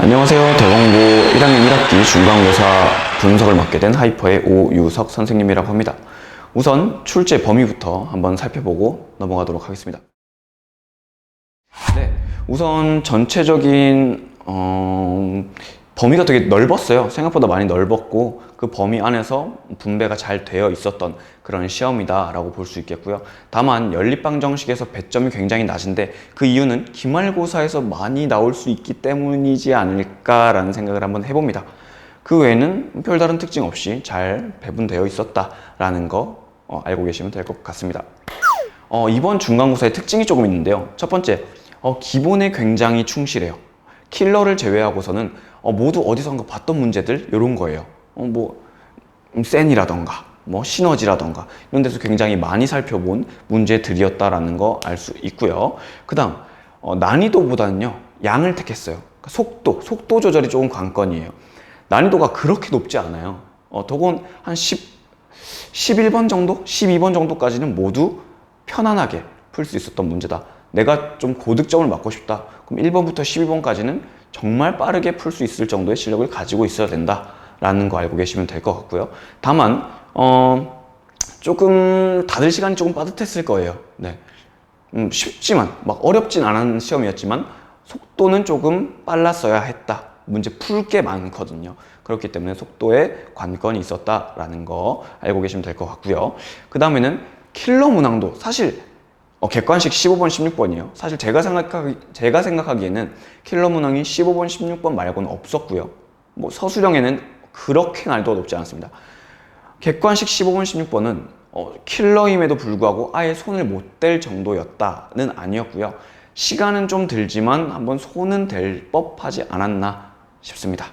안녕하세요. 대공고 1학년 1학기 중간고사 분석을 맡게 된 하이퍼의 오유석 선생님이라고 합니다. 우선 출제 범위부터 한번 살펴보고 넘어가도록 하겠습니다. 네, 우선 전체적인 범위가 되게 넓었어요. 생각보다 많이 넓었고 그 범위 안에서 분배가 잘 되어 있었던 그런 시험이다 라고 볼 수 있겠고요. 다만 연립방정식에서 배점이 굉장히 낮은데 그 이유는 기말고사에서 많이 나올 수 있기 때문이지 않을까라는 생각을 한번 해봅니다. 그 외에는 별다른 특징 없이 잘 배분되어 있었다라는 거 알고 계시면 될 것 같습니다. 이번 중간고사의 특징이 조금 있는데요. 첫 번째, 기본에 굉장히 충실해요. 킬러를 제외하고서는 모두 어디선가 봤던 문제들 이런 거예요. 센이라던가 시너지라던가 이런 데서 굉장히 많이 살펴본 문제들이었다라는 거 알 수 있고요. 그 다음 난이도보다는요 양을 택했어요. 그러니까 속도 조절이 조금 관건이에요. 난이도가 그렇게 높지 않아요. 더군 한 11번 정도? 12번 정도까지는 모두 편안하게 풀 수 있었던 문제다. 내가 좀 고득점을 맞고 싶다. 그럼 1번부터 12번까지는 정말 빠르게 풀 수 있을 정도의 실력을 가지고 있어야 된다라는 거 알고 계시면 될 것 같고요. 다만 조금 다들 시간이 조금 빠듯했을 거예요. 네. 쉽지만 막 어렵진 않은 시험이었지만 속도는 조금 빨랐어야 했다. 문제 풀 게 많거든요. 그렇기 때문에 속도에 관건이 있었다라는 거 알고 계시면 될 것 같고요. 그 다음에는 킬러 문항도 사실 객관식 15번, 16번이에요. 사실 제가 생각하기에는 킬러 문항이 15번, 16번 말고는 없었고요. 서술형에는 그렇게 난이도가 높지 않았습니다. 객관식 15번, 16번은 킬러임에도 불구하고 아예 손을 못 댈 정도였다는 아니었고요. 시간은 좀 들지만 한번 손은 댈 법하지 않았나 싶습니다.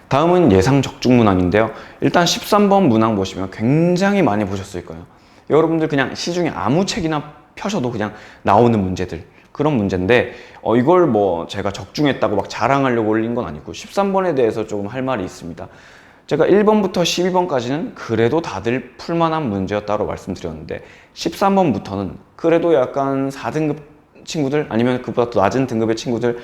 다음은 예상 적중 문항인데요. 일단 13번 문항 보시면 굉장히 많이 보셨을 거예요. 여러분들 그냥 시중에 아무 책이나 펴셔도 그냥 나오는 문제들, 그런 문제인데 이걸 제가 적중했다고 막 자랑하려고 올린 건 아니고 13번에 대해서 조금 할 말이 있습니다. 제가 1번부터 12번까지는 그래도 다들 풀만한 문제였다고 말씀드렸는데 13번부터는 그래도 약간 4등급 친구들 아니면 그보다 더 낮은 등급의 친구들은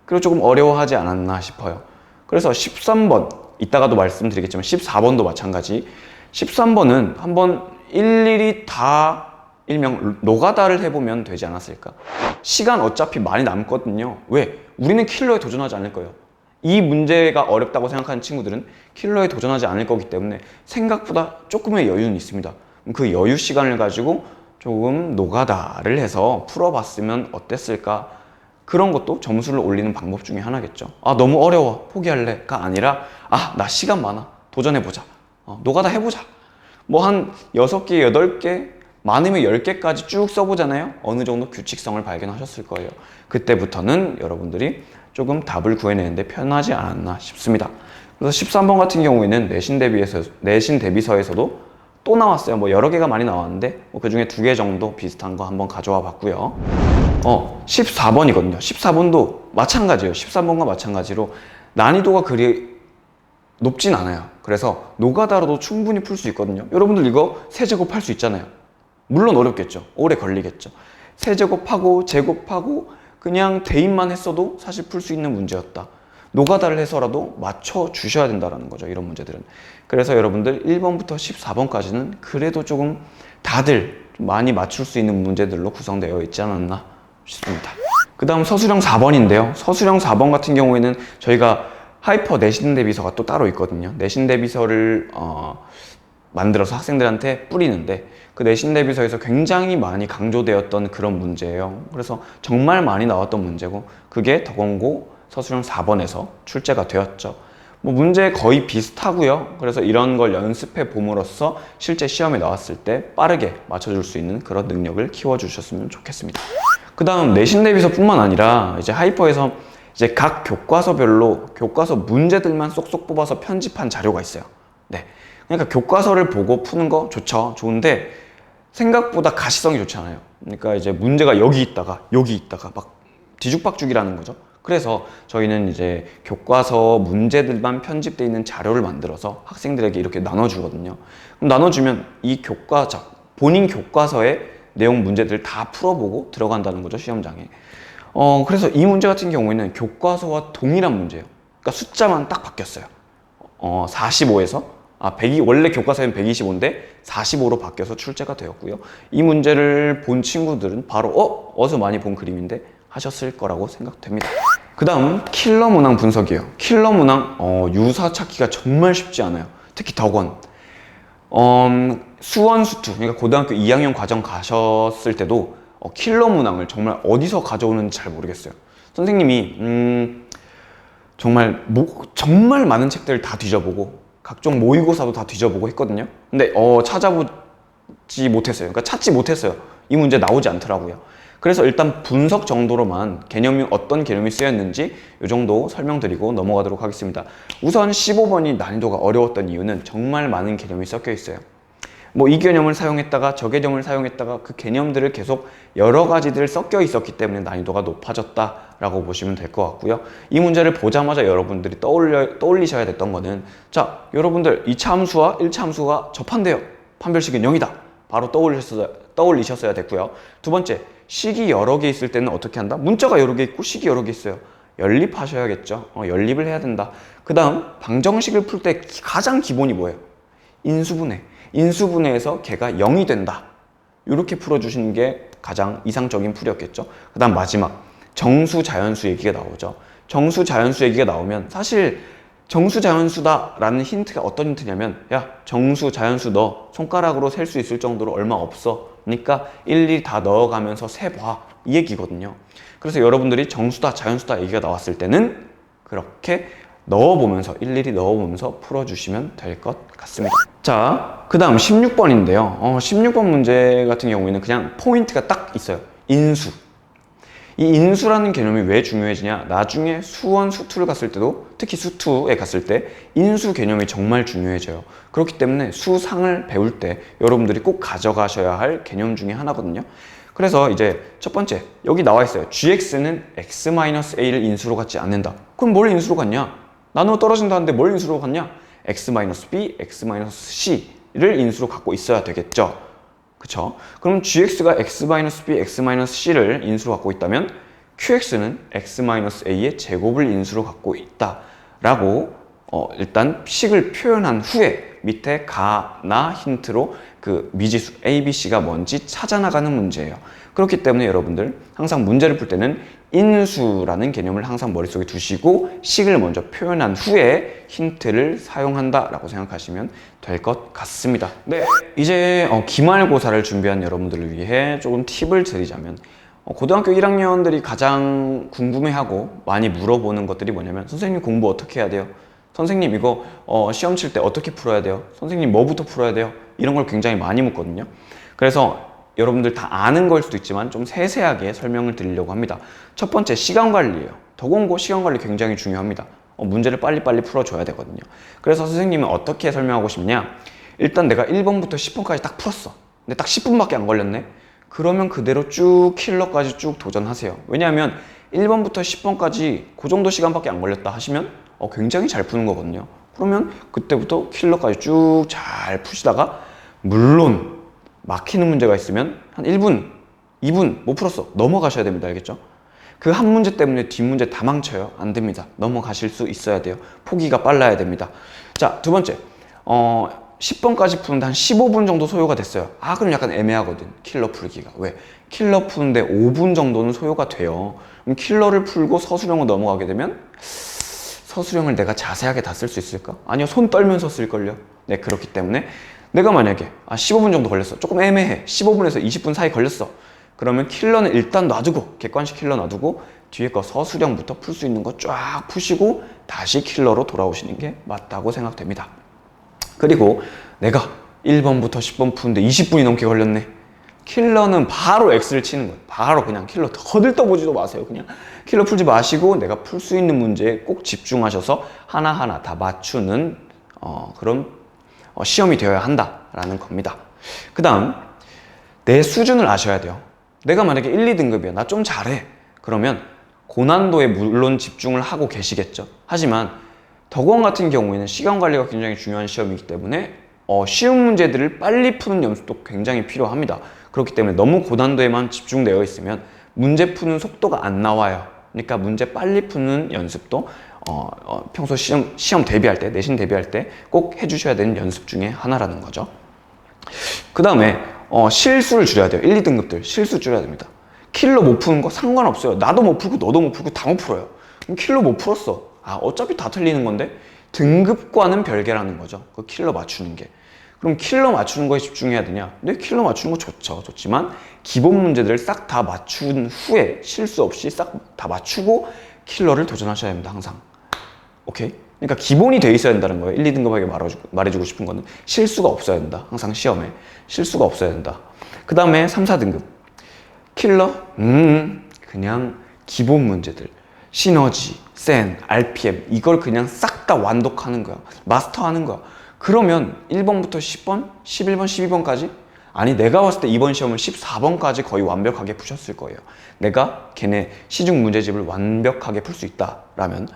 그래도 조금 어려워하지 않았나 싶어요. 그래서 13번, 이따가도 말씀드리겠지만 14번도 마찬가지. 13번은 한번 일일이 다 일명 노가다를 해보면 되지 않았을까. 시간 어차피 많이 남거든요. 왜? 우리는 킬러에 도전하지 않을 거예요. 이 문제가 어렵다고 생각하는 친구들은 킬러에 도전하지 않을 거기 때문에 생각보다 조금의 여유는 있습니다. 그 여유 시간을 가지고 조금 노가다를 해서 풀어봤으면 어땠을까. 그런 것도 점수를 올리는 방법 중에 하나겠죠. 너무 어려워 포기할래가 아니라 나 시간 많아 도전해보자. 노가다 해보자. 한 6개, 8개, 많으면 10개까지 쭉 써보잖아요. 어느 정도 규칙성을 발견하셨을 거예요. 그때부터는 여러분들이 조금 답을 구해내는데 편하지 않았나 싶습니다. 그래서 13번 같은 경우에는 내신 대비서에서도 또 나왔어요. 여러 개가 많이 나왔는데 그 중에 2개 정도 비슷한 거 한번 가져와 봤고요. 14번이거든요. 14번도 마찬가지예요. 13번과 마찬가지로 난이도가 그리 높진 않아요. 그래서 노가다로도 충분히 풀 수 있거든요. 여러분들 이거 세제곱 할 수 있잖아요. 물론 어렵겠죠. 오래 걸리겠죠. 세제곱하고 제곱하고 그냥 대입만 했어도 사실 풀 수 있는 문제였다. 노가다를 해서라도 맞춰 주셔야 된다는 거죠. 이런 문제들은. 그래서 여러분들 1번부터 14번까지는 그래도 조금 다들 많이 맞출 수 있는 문제들로 구성되어 있지 않았나 싶습니다. 그 다음 서술형 4번인데요. 서술형 4번 같은 경우에는 저희가 하이퍼 내신 대비서가 또 따로 있거든요. 내신 대비서를 만들어서 학생들한테 뿌리는데 그 내신 대비서에서 굉장히 많이 강조되었던 그런 문제예요. 그래서 정말 많이 나왔던 문제고 그게 덕원고 서술형 4번에서 출제가 되었죠. 문제 거의 비슷하고요. 그래서 이런 걸 연습해 봄으로써 실제 시험에 나왔을 때 빠르게 맞춰줄 수 있는 그런 능력을 키워주셨으면 좋겠습니다. 그 다음 내신 대비서뿐만 아니라 이제 하이퍼에서 이제 각 교과서별로 교과서 문제들만 쏙쏙 뽑아서 편집한 자료가 있어요. 네. 그러니까 교과서를 보고 푸는 거 좋은데 생각보다 가시성이 좋지 않아요. 그러니까 이제 문제가 여기 있다가 막 뒤죽박죽이라는 거죠. 그래서 저희는 이제 교과서 문제들만 편집되어 있는 자료를 만들어서 학생들에게 이렇게 나눠주거든요. 그럼 나눠주면 이 본인 교과서의 내용 문제들 다 풀어보고 들어간다는 거죠, 시험장에. 그래서 이 문제 같은 경우에는 교과서와 동일한 문제예요. 그러니까 숫자만 딱 바뀌었어요. 45에서 100이 원래 교과서엔 125인데 45로 바뀌어서 출제가 되었고요. 이 문제를 본 친구들은 바로 어디서 많이 본 그림인데 하셨을 거라고 생각됩니다. 그 다음 킬러 문항 분석이에요. 킬러 문항 유사 찾기가 정말 쉽지 않아요. 특히 덕원. 수원, 수투, 그러니까 고등학교 2학년 과정 가셨을 때도 킬러 문항을 정말 어디서 가져오는지 잘 모르겠어요. 선생님이 정말 많은 책들을 다 뒤져보고 각종 모의고사도 다 뒤져보고 했거든요. 근데 찾아보지 못했어요. 그러니까 찾지 못했어요. 이 문제 나오지 않더라고요. 그래서 일단 분석 정도로만 어떤 개념이 쓰였는지 이 정도 설명드리고 넘어가도록 하겠습니다. 우선 15번이 난이도가 어려웠던 이유는 정말 많은 개념이 섞여 있어요. 이 개념을 사용했다가 저 개념을 사용했다가 그 개념들을 계속 여러 가지들 섞여 있었기 때문에 난이도가 높아졌다라고 보시면 될 것 같고요. 이 문제를 보자마자 여러분들이 떠올리셔야 됐던 거는, 자, 여러분들 2차 함수와 1차 함수가 접한대요. 판별식은 0이다. 바로 떠올리셨어야 됐고요. 두 번째, 식이 여러 개 있을 때는 어떻게 한다? 문자가 여러 개 있고 식이 여러 개 있어요. 연립하셔야겠죠. 연립을 해야 된다. 그 다음 방정식을 풀 때 가장 기본이 뭐예요? 인수분해. 인수분해에서 걔가 0이 된다. 이렇게 풀어주시는 게 가장 이상적인 풀이었겠죠. 그 다음 마지막 정수 자연수 얘기가 나오죠. 정수 자연수 얘기가 나오면 사실 정수 자연수다 라는 힌트가 어떤 힌트냐면, 야, 정수 자연수 너 손가락으로 셀 수 있을 정도로 얼마 없어. 그러니까 일일이 다 넣어가면서 세봐. 이 얘기거든요. 그래서 여러분들이 정수다 자연수다 얘기가 나왔을 때는 그렇게 일일이 넣어보면서 풀어주시면 될 것 같습니다. 자, 그 다음 16번인데요. 16번 문제 같은 경우에는 그냥 포인트가 딱 있어요. 인수. 이 인수라는 개념이 왜 중요해지냐? 나중에 수원, 수투를 갔을 때도, 특히 수투에 갔을 때 인수 개념이 정말 중요해져요. 그렇기 때문에 수상을 배울 때 여러분들이 꼭 가져가셔야 할 개념 중에 하나거든요. 그래서 이제 첫 번째, 여기 나와 있어요. gx는 x-a를 인수로 갖지 않는다. 그럼 뭘 인수로 갖냐? 나누어 떨어진다는데 뭘 인수로 갖냐? x-b, x-c를 인수로 갖고 있어야 되겠죠. 그쵸? 그럼 gx가 x-b, x-c를 인수로 갖고 있다면 qx는 x-a의 제곱을 인수로 갖고 있다 라고 일단 식을 표현한 후에 밑에 가나 힌트로 그 미지수 a, b, c가 뭔지 찾아나가는 문제예요. 그렇기 때문에 여러분들 항상 문제를 풀 때는 인수라는 개념을 항상 머릿속에 두시고 식을 먼저 표현한 후에 힌트를 사용한다 라고 생각하시면 될 것 같습니다. 네, 이제 기말고사를 준비한 여러분들을 위해 조금 팁을 드리자면, 고등학교 1학년들이 가장 궁금해하고 많이 물어보는 것들이 뭐냐면, 선생님 공부 어떻게 해야 돼요? 선생님 이거 시험 칠 때 어떻게 풀어야 돼요? 선생님 뭐부터 풀어야 돼요? 이런 걸 굉장히 많이 묻거든요. 그래서 여러분들 다 아는 걸 수도 있지만 좀 세세하게 설명을 드리려고 합니다. 첫 번째, 시간 관리예요. 덕원고 시간 관리 굉장히 중요합니다. 문제를 빨리빨리 풀어줘야 되거든요. 그래서 선생님은 어떻게 설명하고 싶냐? 일단 내가 1번부터 10번까지 딱 풀었어. 근데 딱 10분밖에 안 걸렸네? 그러면 그대로 쭉 킬러까지 쭉 도전하세요. 왜냐하면 1번부터 10번까지 그 정도 시간밖에 안 걸렸다 하시면 굉장히 잘 푸는 거거든요. 그러면 그때부터 킬러까지 쭉 잘 푸시다가, 물론 막히는 문제가 있으면 한 1분, 2분 못 풀었어. 넘어가셔야 됩니다. 알겠죠? 그 한 문제 때문에 뒷문제 다 망쳐요. 안 됩니다. 넘어가실 수 있어야 돼요. 포기가 빨라야 됩니다. 자, 두 번째. 10번까지 푸는데 한 15분 정도 소요가 됐어요. 그럼 약간 애매하거든. 킬러 풀기가. 왜? 킬러 푸는데 5분 정도는 소요가 돼요. 그럼 킬러를 풀고 서술형으로 넘어가게 되면 서술형을 내가 자세하게 다 쓸 수 있을까? 아니요, 손 떨면서 쓸걸요. 네, 그렇기 때문에 내가 만약에 15분 정도 걸렸어. 조금 애매해. 15분에서 20분 사이 걸렸어. 그러면 킬러는 일단 놔두고, 객관식 킬러 놔두고 뒤에 거 서술형부터 풀 수 있는 거 쫙 푸시고 다시 킬러로 돌아오시는 게 맞다고 생각됩니다. 그리고 내가 1번부터 10번 푸는데 20분이 넘게 걸렸네. 킬러는 바로 X를 치는 거예요. 바로 그냥 킬러 거들떠보지도 마세요. 그냥 킬러 풀지 마시고 내가 풀 수 있는 문제에 꼭 집중하셔서 하나하나 다 맞추는 그런 시험이 되어야 한다라는 겁니다. 그 다음, 내 수준을 아셔야 돼요. 내가 만약에 1, 2등급이야. 나 좀 잘해. 그러면 고난도에 물론 집중을 하고 계시겠죠. 하지만 덕원 같은 경우에는 시간 관리가 굉장히 중요한 시험이기 때문에 쉬운 문제들을 빨리 푸는 연습도 굉장히 필요합니다. 그렇기 때문에 너무 고난도에만 집중되어 있으면 문제 푸는 속도가 안 나와요. 그러니까 문제 빨리 푸는 연습도 평소 시험 대비할 때, 내신 대비할 때 꼭 해주셔야 되는 연습 중에 하나라는 거죠. 그 다음에 실수를 줄여야 돼요. 1, 2등급들 실수 줄여야 됩니다. 킬러 못 푸는 거 상관없어요. 나도 못 풀고 너도 못 풀고 다 못 풀어요. 그럼 킬러 못 풀었어. 어차피 다 틀리는 건데 등급과는 별개라는 거죠. 그 킬러 맞추는 게. 그럼 킬러 맞추는 거에 집중해야 되냐? 근데 킬러 맞추는 거 좋죠. 좋지만 기본 문제들을 싹 다 맞춘 후에 실수 없이 싹 다 맞추고 킬러를 도전하셔야 됩니다. 항상. 오케이? 그러니까 기본이 돼 있어야 된다는 거예요. 1, 2등급에게 말해주고 싶은 거는 실수가 없어야 된다. 항상 시험에 실수가 없어야 된다. 그 다음에 3, 4등급 킬러? 그냥 기본 문제들 시너지, 센, RPM 이걸 그냥 싹 다 완독하는 거야. 마스터하는 거야. 그러면 1번부터 10번, 11번, 12번까지 아니 내가 봤을 때 이번 시험은 14번까지 거의 완벽하게 푸셨을 거예요. 내가 걔네 시중 문제집을 완벽하게 풀 수 있다라면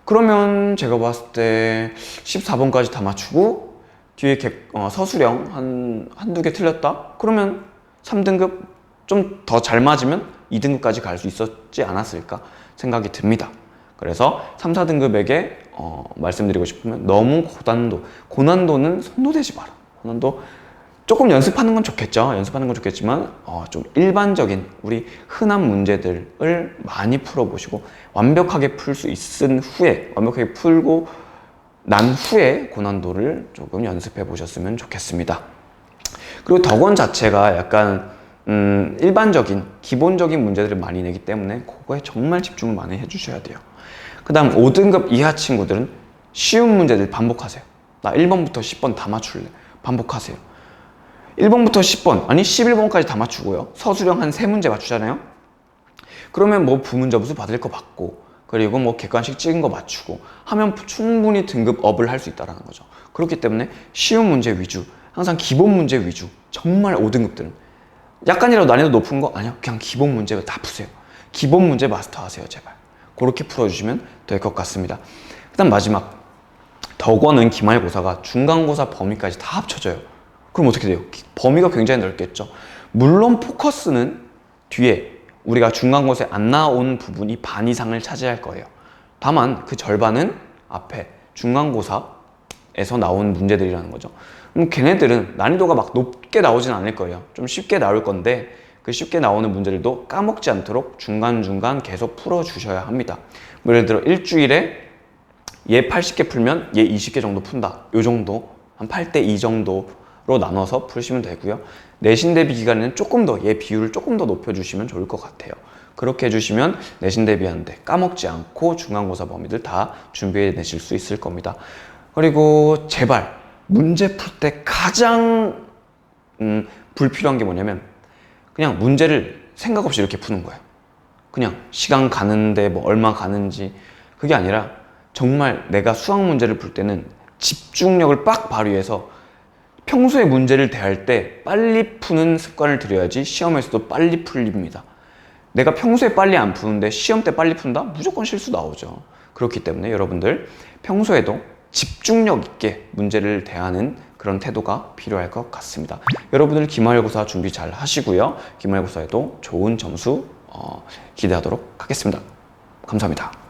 그러면 제가 봤을 때 14번까지 다 맞추고 뒤에 서술형 한두 개 틀렸다? 그러면 3등급 좀 더 잘 맞으면 2등급까지 갈 수 있었지 않았을까 생각이 듭니다. 그래서 3, 4등급에게 말씀드리고 싶으면 너무 고난도는 손도 대지 마라. 고난도 조금 연습하는 건 좋겠죠. 연습하는 건 좋겠지만 좀 일반적인 우리 흔한 문제들을 많이 풀어보시고 완벽하게 풀 수 있은 후에 완벽하게 풀고 난 후에 고난도를 조금 연습해 보셨으면 좋겠습니다. 그리고 덕원 자체가 약간 일반적인 기본적인 문제들을 많이 내기 때문에 그거에 정말 집중을 많이 해주셔야 돼요. 그 다음 5등급 이하 친구들은 쉬운 문제들 반복하세요. 나 1번부터 10번 다 맞출래. 반복하세요. 1번부터 10번 아니 11번까지 다 맞추고요. 서술형 한 3문제 맞추잖아요. 그러면 뭐 부문접수 받을 거 받고 그리고 뭐 객관식 찍은 거 맞추고 하면 충분히 등급 업을 할 수 있다는 거죠. 그렇기 때문에 쉬운 문제 위주 항상 기본 문제 위주 정말 5등급들은 약간이라도 난이도 높은 거 아니요. 그냥 기본 문제 다 푸세요. 기본 문제 마스터하세요. 제발. 그렇게 풀어주시면 될 것 같습니다. 그 다음 마지막 덕원은 기말고사가 중간고사 범위까지 다 합쳐져요. 그럼 어떻게 돼요? 범위가 굉장히 넓겠죠. 물론 포커스는 뒤에 우리가 중간고사에 안 나온 부분이 반 이상을 차지할 거예요. 다만 그 절반은 앞에 중간고사에서 나온 문제들이라는 거죠. 그럼 걔네들은 난이도가 막 높게 나오진 않을 거예요. 좀 쉽게 나올 건데 그 쉽게 나오는 문제들도 까먹지 않도록 중간중간 계속 풀어주셔야 합니다. 예를 들어 일주일에 얘 80개 풀면 얘 20개 정도 푼다. 요 정도 한 8대 2 정도로 나눠서 풀시면 되고요. 내신 대비 기간에는 조금 더 얘 비율을 조금 더 높여주시면 좋을 것 같아요. 그렇게 해주시면 내신 대비하는데 까먹지 않고 중간고사 범위들 다 준비해내실 수 있을 겁니다. 그리고 제발 문제 풀 때 가장 불필요한 게 뭐냐면 그냥 문제를 생각 없이 이렇게 푸는 거예요. 그냥 시간 가는데 뭐 얼마 가는지 그게 아니라 정말 내가 수학 문제를 풀 때는 집중력을 빡 발휘해서 평소에 문제를 대할 때 빨리 푸는 습관을 들여야지 시험에서도 빨리 풀립니다. 내가 평소에 빨리 안 푸는데 시험 때 빨리 푼다? 무조건 실수 나오죠. 그렇기 때문에 여러분들 평소에도 집중력 있게 문제를 대하는 그런 태도가 필요할 것 같습니다. 여러분들 기말고사 준비 잘 하시고요. 기말고사에도 좋은 점수 기대하도록 하겠습니다. 감사합니다.